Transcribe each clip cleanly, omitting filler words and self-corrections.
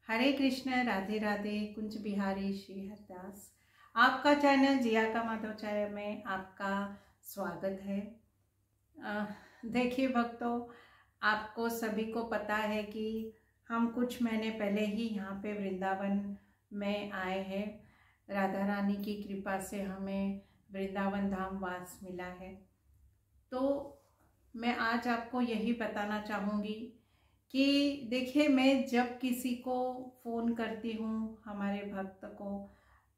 हरे कृष्ण, राधे राधे, कुंज बिहारी श्री हरदास। आपका चैनल जिया का माधवाचार्य में आपका स्वागत है। देखिए भक्तों, आपको सभी को पता है कि हम कुछ महीने पहले ही यहाँ पे वृंदावन में आए हैं। राधा रानी की कृपा से हमें वृंदावन धाम वास मिला है। तो मैं आज आपको यही बताना चाहूँगी कि देखिए, मैं जब किसी को फ़ोन करती हूँ, हमारे भक्त को,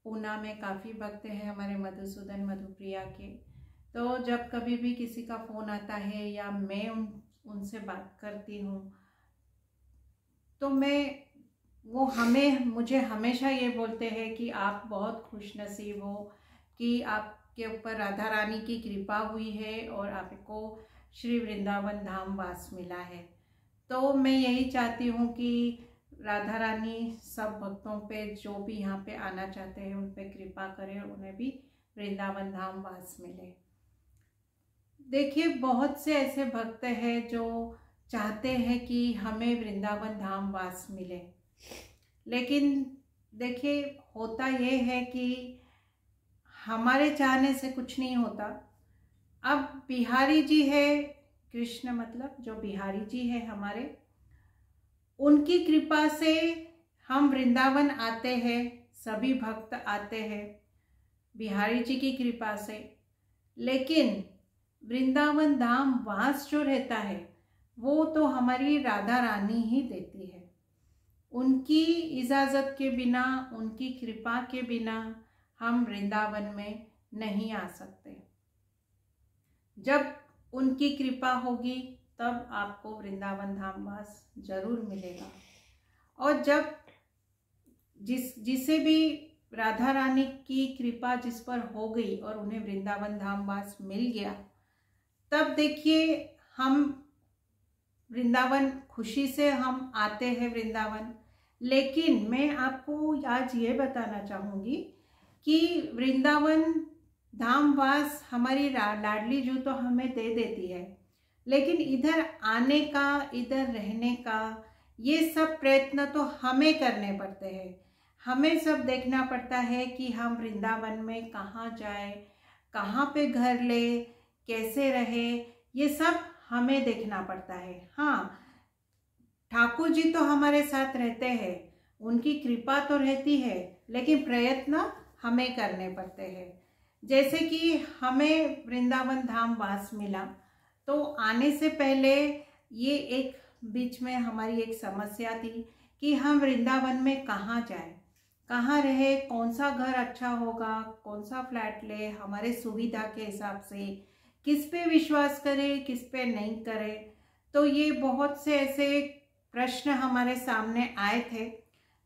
पूना में काफ़ी भक्त हैं हमारे मधुसूदन मधुप्रिया के, तो जब कभी भी किसी का फ़ोन आता है या मैं उनसे बात करती हूँ तो मुझे हमेशा ये बोलते हैं कि आप बहुत खुशनसीब हो कि आपके ऊपर राधा रानी की कृपा हुई है और आपको श्री वृंदावन धाम वास मिला है। तो मैं यही चाहती हूँ कि राधा रानी सब भक्तों पे, जो भी यहाँ पे आना चाहते हैं, उन पे कृपा करें और उन्हें भी वृंदावन धाम वास मिले। देखिए, बहुत से ऐसे भक्त हैं जो चाहते हैं कि हमें वृंदावन धाम वास मिले, लेकिन देखिए होता ये है कि हमारे चाहने से कुछ नहीं होता। अब बिहारी जी है, कृष्ण मतलब जो बिहारी जी है हमारे, उनकी कृपा से हम वृंदावन आते हैं, सभी भक्त आते हैं बिहारी जी की कृपा से। लेकिन वृंदावन धाम वास जो रहता है वो तो हमारी राधा रानी ही देती है। उनकी इजाज़त के बिना, उनकी कृपा के बिना हम वृंदावन में नहीं आ सकते। जब उनकी कृपा होगी तब आपको वृंदावन धाम वास जरूर मिलेगा। और जब जिसे भी राधा रानी की कृपा जिस पर हो गई और उन्हें वृंदावन धाम वास मिल गया, तब देखिए हम वृंदावन, खुशी से हम आते हैं वृंदावन। लेकिन मैं आपको आज ये बताना चाहूँगी कि वृंदावन धाम वास हमारी लाडली जू तो हमें दे देती है, लेकिन इधर आने का, इधर रहने का, ये सब प्रयत्न तो हमें करने पड़ते हैं। हमें सब देखना पड़ता है कि हम वृंदावन में कहाँ जाए, कहाँ पे घर ले, कैसे रहे, ये सब हमें देखना पड़ता है। हाँ, ठाकुर जी तो हमारे साथ रहते हैं, उनकी कृपा तो रहती है, लेकिन प्रयत्न हमें करने पड़ते हैं। जैसे कि हमें वृंदावन धाम वास मिला, तो आने से पहले ये एक बीच में हमारी एक समस्या थी कि हम वृंदावन में कहाँ जाए, कहाँ रहे, कौन सा घर अच्छा होगा, कौन सा फ्लैट ले, हमारे सुविधा के हिसाब से, किस पे विश्वास करें, किस पे नहीं करें। तो ये बहुत से ऐसे प्रश्न हमारे सामने आए थे,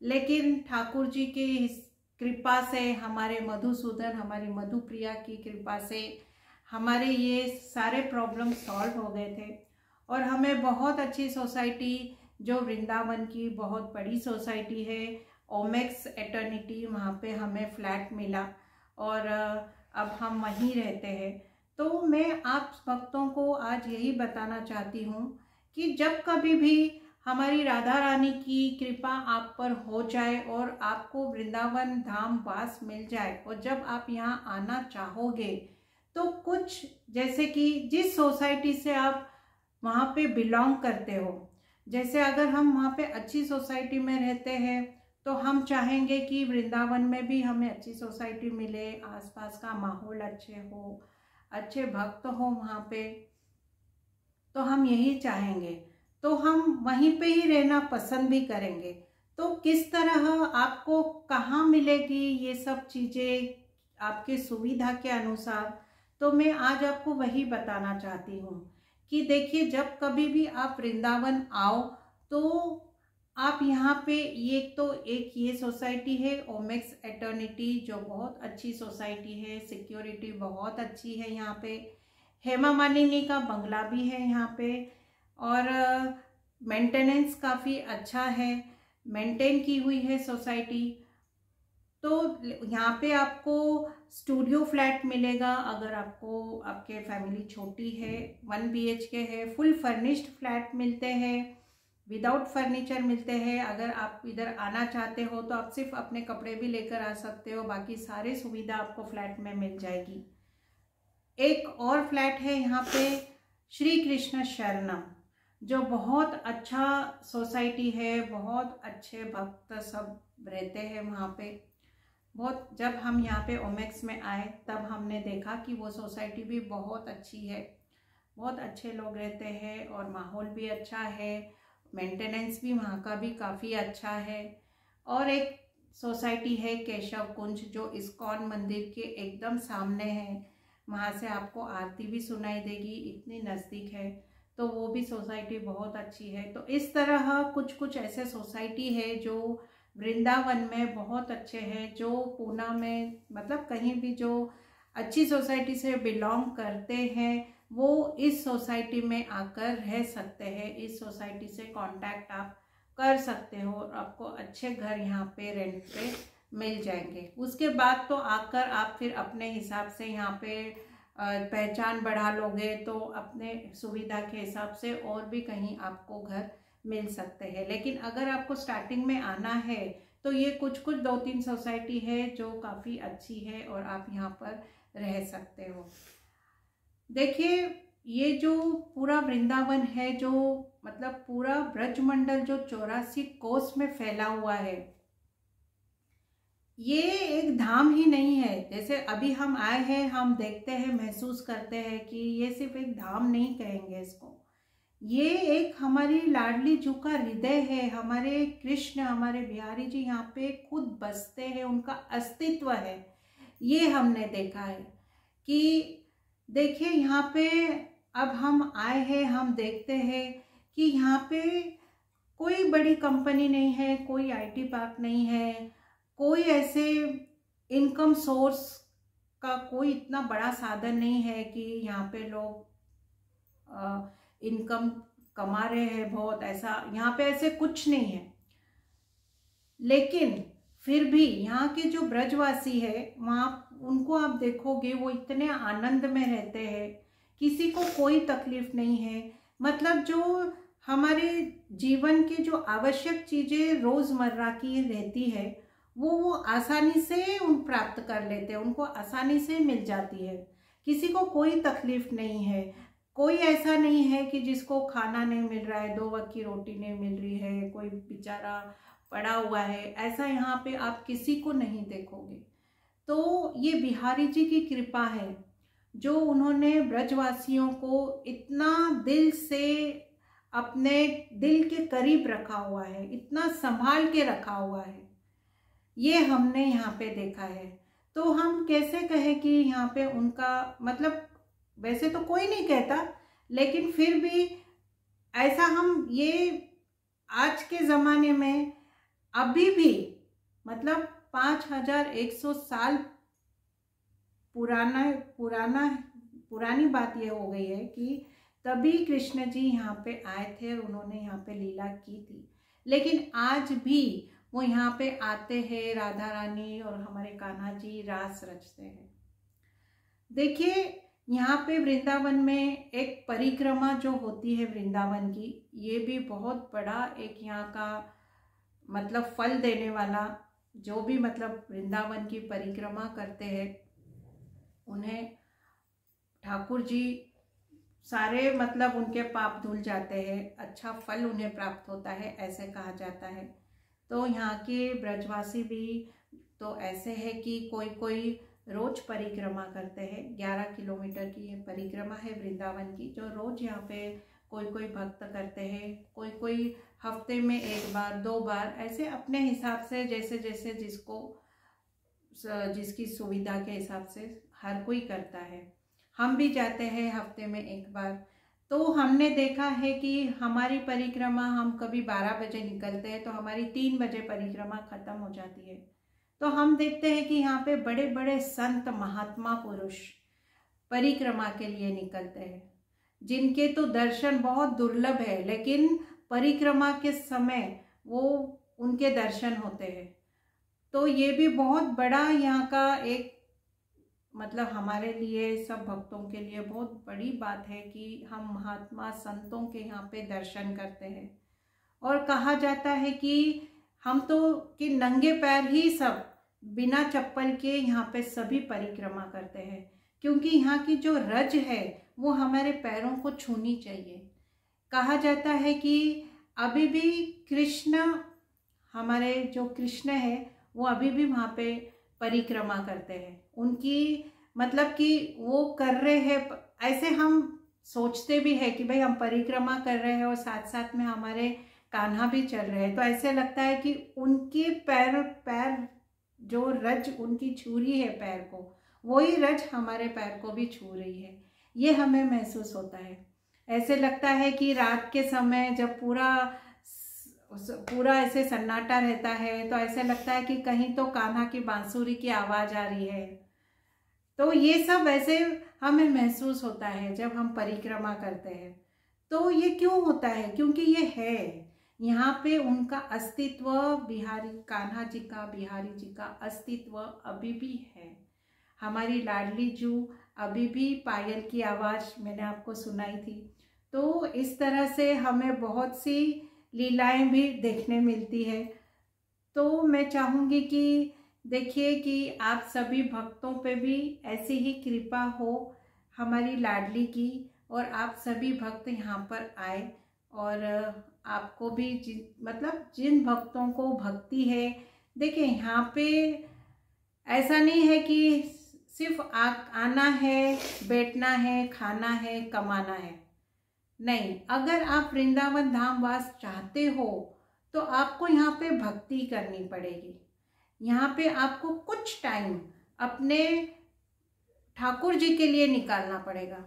लेकिन ठाकुर जी की कृपा से, हमारे मधुसूदन, हमारी मधुप्रिया की कृपा से हमारे ये सारे प्रॉब्लम सॉल्व हो गए थे। और हमें बहुत अच्छी सोसाइटी, जो वृंदावन की बहुत बड़ी सोसाइटी है, ओमेक्स एटर्निटी, वहाँ पे हमें फ्लैट मिला और अब हम वहीं रहते हैं। तो मैं आप भक्तों को आज यही बताना चाहती हूँ कि जब कभी भी हमारी राधा रानी की कृपा आप पर हो जाए और आपको वृंदावन धाम वास मिल जाए, और जब आप यहाँ आना चाहोगे तो कुछ, जैसे कि जिस सोसाइटी से आप वहाँ पे बिलोंग करते हो, जैसे अगर हम वहाँ पे अच्छी सोसाइटी में रहते हैं तो हम चाहेंगे कि वृंदावन में भी हमें अच्छी सोसाइटी मिले, आसपास का माहौल अच्छे हो, अच्छे भक्त हो वहाँ पे, तो हम यही चाहेंगे, तो हम वहीं पे ही रहना पसंद भी करेंगे। तो किस तरह आपको कहाँ मिलेगी ये सब चीज़ें आपके सुविधा के अनुसार, तो मैं आज आपको वही बताना चाहती हूँ कि देखिए, जब कभी भी आप वृंदावन आओ तो आप यहाँ पे एक ये सोसाइटी है ओमेक्स एटर्निटी, जो बहुत अच्छी सोसाइटी है, सिक्योरिटी बहुत अच्छी है यहाँ पे, हेमा मालिनी का बंगला भी है यहाँ पे, और मेंटेनेंस काफ़ी अच्छा है, मेंटेन की हुई है सोसाइटी। तो यहाँ पे आपको स्टूडियो फ्लैट मिलेगा, अगर आपको, आपके फैमिली छोटी है, 1 BHK है, फुल फर्निश्ड फ्लैट मिलते हैं, विदाउट फर्नीचर मिलते हैं। अगर आप इधर आना चाहते हो तो आप सिर्फ अपने कपड़े भी लेकर आ सकते हो, बाकी सारी सुविधा आपको फ्लैट में मिल जाएगी। एक और फ्लैट है यहाँ पे श्री कृष्ण शरणम, जो बहुत अच्छा सोसाइटी है, बहुत अच्छे भक्त सब रहते हैं वहाँ पे। बहुत जब हम यहाँ पे ओमेक्स में आए तब हमने देखा कि वो सोसाइटी भी बहुत अच्छी है, बहुत अच्छे लोग रहते हैं और माहौल भी अच्छा है, मेंटेनेंस भी वहाँ का भी काफ़ी अच्छा है। और एक सोसाइटी है केशव कुंज, जो इस्कॉन मंदिर के एकदम सामने है, वहाँ से आपको आरती भी सुनाई देगी, इतनी नज़दीक है। तो वो भी सोसाइटी बहुत अच्छी है। तो इस तरह कुछ कुछ ऐसे सोसाइटी है जो वृंदावन में बहुत अच्छे हैं, जो पूना में मतलब कहीं भी जो अच्छी सोसाइटी से बिलोंग करते हैं वो इस सोसाइटी में आकर रह सकते हैं। इस सोसाइटी से कांटेक्ट आप कर सकते हो और आपको अच्छे घर यहाँ पे रेंट पे मिल जाएंगे। उसके बाद तो आकर आप फिर अपने हिसाब से यहाँ पे पहचान बढ़ा लोगे तो अपने सुविधा के हिसाब से और भी कहीं आपको घर मिल सकते हैं। लेकिन अगर आपको स्टार्टिंग में आना है तो ये कुछ कुछ 2-3 सोसाइटी है जो काफ़ी अच्छी है और आप यहाँ पर रह सकते हो। देखिए, ये जो पूरा वृंदावन है, जो मतलब पूरा ब्रजमंडल जो 84 कोस में फैला हुआ है, ये एक धाम ही नहीं है। जैसे अभी हम आए हैं, हम देखते हैं, महसूस करते हैं कि ये सिर्फ एक धाम नहीं कहेंगे इसको, ये एक हमारी लाडली जू का हृदय है। हमारे कृष्ण, हमारे बिहारी जी यहाँ पे खुद बसते हैं, उनका अस्तित्व है। ये हमने देखा है कि देखिए यहाँ पे अब हम आए हैं, हम देखते हैं कि यहाँ पे कोई बड़ी कंपनी नहीं है, कोई आईटी पार्क नहीं है, कोई ऐसे इनकम सोर्स का कोई इतना बड़ा साधन नहीं है कि यहाँ पे लोग इनकम कमा रहे हैं बहुत, ऐसा यहाँ पे ऐसे कुछ नहीं है। लेकिन फिर भी यहाँ के जो ब्रजवासी है, वहाँ उनको आप देखोगे वो इतने आनंद में रहते हैं, किसी को कोई तकलीफ नहीं है। मतलब जो हमारे जीवन के जो आवश्यक चीज़ें रोज़मर्रा की रहती है वो आसानी से उन प्राप्त कर लेते हैं, उनको आसानी से मिल जाती है, किसी को कोई तकलीफ नहीं है। कोई ऐसा नहीं है कि जिसको खाना नहीं मिल रहा है, 2 वक्त की रोटी नहीं मिल रही है, कोई बेचारा पड़ा हुआ है, ऐसा यहाँ पे आप किसी को नहीं देखोगे। तो ये बिहारी जी की कृपा है जो उन्होंने ब्रजवासियों को इतना दिल से अपने दिल के करीब रखा हुआ है, इतना संभाल के रखा हुआ है, ये हमने यहाँ पे देखा है। तो हम कैसे कहें कि यहाँ पे उनका मतलब, वैसे तो कोई नहीं कहता, लेकिन फिर भी ऐसा हम ये आज के ज़माने में अभी भी मतलब 5100 साल पुरानी बात ये हो गई है कि तभी कृष्ण जी यहाँ पे आए थे और उन्होंने यहाँ पे लीला की थी। लेकिन आज भी वो यहाँ पे आते हैं, राधा रानी और हमारे कान्हा जी रास रचते हैं। देखिए, यहाँ पे वृंदावन में एक परिक्रमा जो होती है वृंदावन की, ये भी बहुत बड़ा एक यहाँ का मतलब फल देने वाला, जो भी मतलब वृंदावन की परिक्रमा करते हैं उन्हें ठाकुर जी सारे मतलब उनके पाप धुल जाते हैं, अच्छा फल उन्हें प्राप्त होता है, ऐसे कहा जाता है। तो यहाँ के ब्रजवासी भी तो ऐसे है कि कोई कोई रोज परिक्रमा करते हैं। 11 किलोमीटर की ये परिक्रमा है वृंदावन की, जो रोज यहाँ पे कोई कोई भक्त करते हैं, कोई कोई हफ्ते में 1 बार 2 बार, ऐसे अपने हिसाब से जैसे जैसे जिसकी सुविधा के हिसाब से हर कोई करता है। हम भी जाते हैं हफ्ते में 1 बार। तो हमने देखा है कि हमारी परिक्रमा, हम कभी 12 बजे निकलते हैं तो हमारी 3 बजे परिक्रमा खत्म हो जाती है। तो हम देखते हैं कि यहाँ पे बड़े बड़े संत महात्मा पुरुष परिक्रमा के लिए निकलते हैं, जिनके तो दर्शन बहुत दुर्लभ है, लेकिन परिक्रमा के समय वो उनके दर्शन होते हैं। तो ये भी बहुत बड़ा यहाँ का एक मतलब हमारे लिए, सब भक्तों के लिए बहुत बड़ी बात है कि हम महात्मा संतों के यहाँ पे दर्शन करते हैं। और कहा जाता है कि हम तो कि नंगे पैर ही सब बिना चप्पल के यहाँ पे सभी परिक्रमा करते हैं, क्योंकि यहाँ की जो रज है वो हमारे पैरों को छूनी चाहिए। कहा जाता है कि अभी भी कृष्ण, हमारे जो कृष्ण है वो अभी भी वहाँ पे परिक्रमा करते हैं। उनकी मतलब कि वो कर रहे हैं, ऐसे हम सोचते भी है कि भाई हम परिक्रमा कर रहे हैं और साथ साथ में हमारे कान्हा भी चल रहे हैं, तो ऐसे लगता है कि उनके पैर जो रज उनकी छू रही है पैर को, वही रज हमारे पैर को भी छू रही है। ये हमें महसूस होता है। ऐसे लगता है कि रात के समय जब पूरा ऐसे सन्नाटा रहता है तो ऐसे लगता है कि कहीं तो कान्हा की बांसुरी की आवाज़ आ रही है। तो ये सब ऐसे हमें महसूस होता है जब हम परिक्रमा करते हैं। तो ये क्यों होता है? क्योंकि ये है यहाँ पे उनका अस्तित्व, बिहारी कान्हा जी का, बिहारी जी का अस्तित्व अभी भी है। हमारी लाडली जू अभी भी पायल की आवाज़ मैंने आपको सुनाई थी। तो इस तरह से हमें बहुत सी लीलाएं भी देखने मिलती है। तो मैं चाहूँगी कि देखिए कि आप सभी भक्तों पे भी ऐसी ही कृपा हो हमारी लाडली की, और आप सभी भक्त यहाँ पर आए और आपको भी जिन भक्तों को भक्ति है, देखिए यहाँ पे ऐसा नहीं है कि सिर्फ आना है, बैठना है, खाना है, कमाना है। नहीं, अगर आप वृंदावन धाम वास चाहते हो तो आपको यहाँ पे भक्ति करनी पड़ेगी। यहाँ पे आपको कुछ टाइम अपने ठाकुर जी के लिए निकालना पड़ेगा।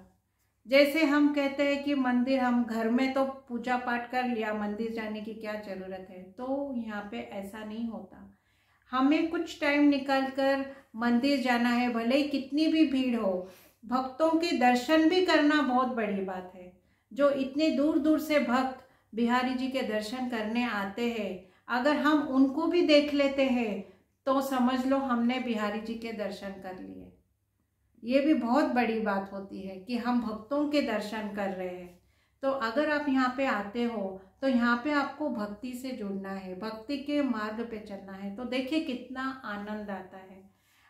जैसे हम कहते हैं कि मंदिर, हम घर में तो पूजा पाठ कर लिया, मंदिर जाने की क्या ज़रूरत है, तो यहाँ पे ऐसा नहीं होता। हमें कुछ टाइम निकालकर मंदिर जाना है, भले ही कितनी भी भीड़ हो। भक्तों के दर्शन भी करना बहुत बड़ी बात है। जो इतने दूर दूर से भक्त बिहारी जी के दर्शन करने आते हैं, अगर हम उनको भी देख लेते हैं तो समझ लो हमने बिहारी जी के दर्शन कर लिए। ये भी बहुत बड़ी बात होती है कि हम भक्तों के दर्शन कर रहे हैं। तो अगर आप यहाँ पे आते हो तो यहाँ पे आपको भक्ति से जुड़ना है, भक्ति के मार्ग पे चलना है। तो देखिए कितना आनंद आता है।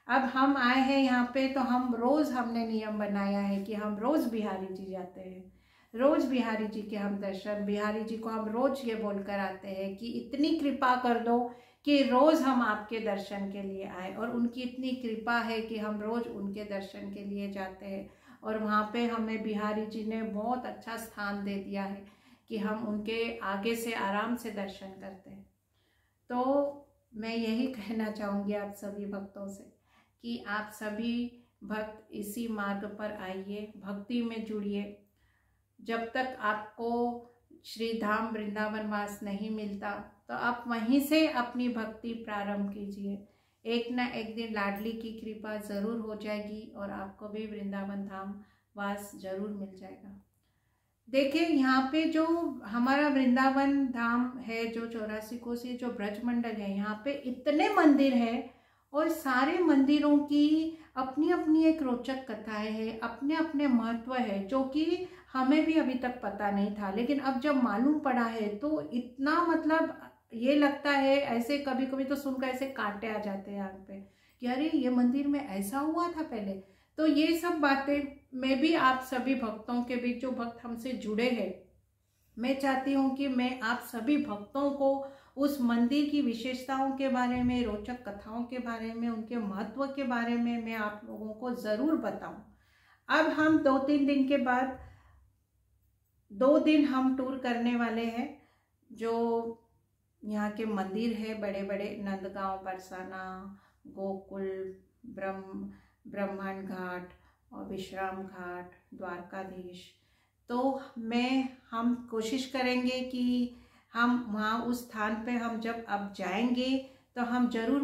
अब हम आए हैं यहाँ पे तो हम रोज़, हमने नियम बनाया है कि हम रोज़ बिहारी जी जाते हैं, रोज़ बिहारी जी के हम दर्शन, बिहारी जी को हम रोज़ ये बोलकर आते हैं कि इतनी कृपा कर दो कि रोज़ हम आपके दर्शन के लिए आए। और उनकी इतनी कृपा है कि हम रोज़ उनके दर्शन के लिए जाते हैं। और वहाँ पे हमें बिहारी जी ने बहुत अच्छा स्थान दे दिया है कि हम उनके आगे से आराम से दर्शन करते हैं। तो मैं यही कहना चाहूँगी आप सभी भक्तों से कि आप सभी भक्त इसी मार्ग पर आइए, भक्ति में जुड़िए। जब तक आपको श्री धाम वृंदावन वास नहीं मिलता तो आप वहीं से अपनी भक्ति प्रारंभ कीजिए। एक ना एक दिन लाडली की कृपा ज़रूर हो जाएगी और आपको भी वृंदावन धाम वास ज़रूर मिल जाएगा। देखिए यहाँ पे जो हमारा वृंदावन धाम है, जो 84 कोसी जो ब्रजमंडल है, यहाँ पे इतने मंदिर हैं और सारे मंदिरों की अपनी अपनी एक रोचक कथाएं हैं, अपने अपने महत्व है, जो कि हमें भी अभी तक पता नहीं था। लेकिन अब जब मालूम पड़ा है तो इतना ये लगता है, ऐसे कभी कभी तो सुनकर ऐसे कांटे आ जाते हैं आँख पे कि अरे ये मंदिर में ऐसा हुआ था पहले। तो ये सब बातें मैं भी आप सभी भक्तों के बीच, जो भक्त हमसे जुड़े हैं, मैं चाहती हूँ कि मैं आप सभी भक्तों को उस मंदिर की विशेषताओं के बारे में, रोचक कथाओं के बारे में, उनके महत्व के बारे में मैं आप लोगों को ज़रूर बताऊं। अब हम 2-3 दिन के बाद 2 दिन हम टूर करने वाले हैं। जो यहाँ के मंदिर है बड़े बड़े, नंदगांव, बरसाना, गोकुल, ब्रह्मांड घाट और विश्राम घाट, द्वारकाधीश। तो हम कोशिश करेंगे कि हम वहाँ उस स्थान पे हम जब अब जाएंगे तो हम ज़रूर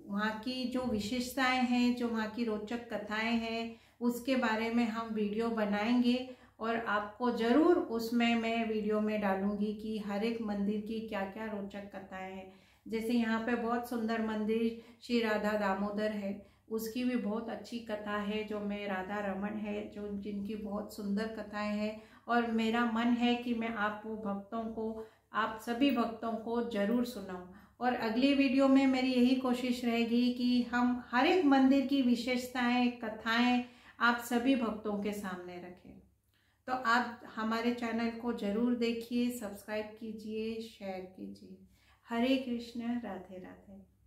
वहाँ की जो विशेषताएं हैं, जो वहाँ की रोचक कथाएं हैं, उसके बारे में हम वीडियो बनाएंगे और आपको ज़रूर उसमें मैं वीडियो में डालूंगी कि हर एक मंदिर की क्या क्या रोचक कथाएं हैं। जैसे यहाँ पे बहुत सुंदर मंदिर श्री राधा दामोदर है, उसकी भी बहुत अच्छी कथा है। जो मैं राधा रमन है, जिनकी बहुत सुंदर कथाएं हैं। और मेरा मन है कि मैं आप वो भक्तों को आप सभी भक्तों को जरूर सुनाऊं। और अगली वीडियो में मेरी यही कोशिश रहेगी कि हम हर एक मंदिर की विशेषताएं, कथाएं आप सभी भक्तों के सामने रखें। तो आप हमारे चैनल को जरूर देखिए, सब्सक्राइब कीजिए, शेयर कीजिए। हरे कृष्ण, राधे राधे।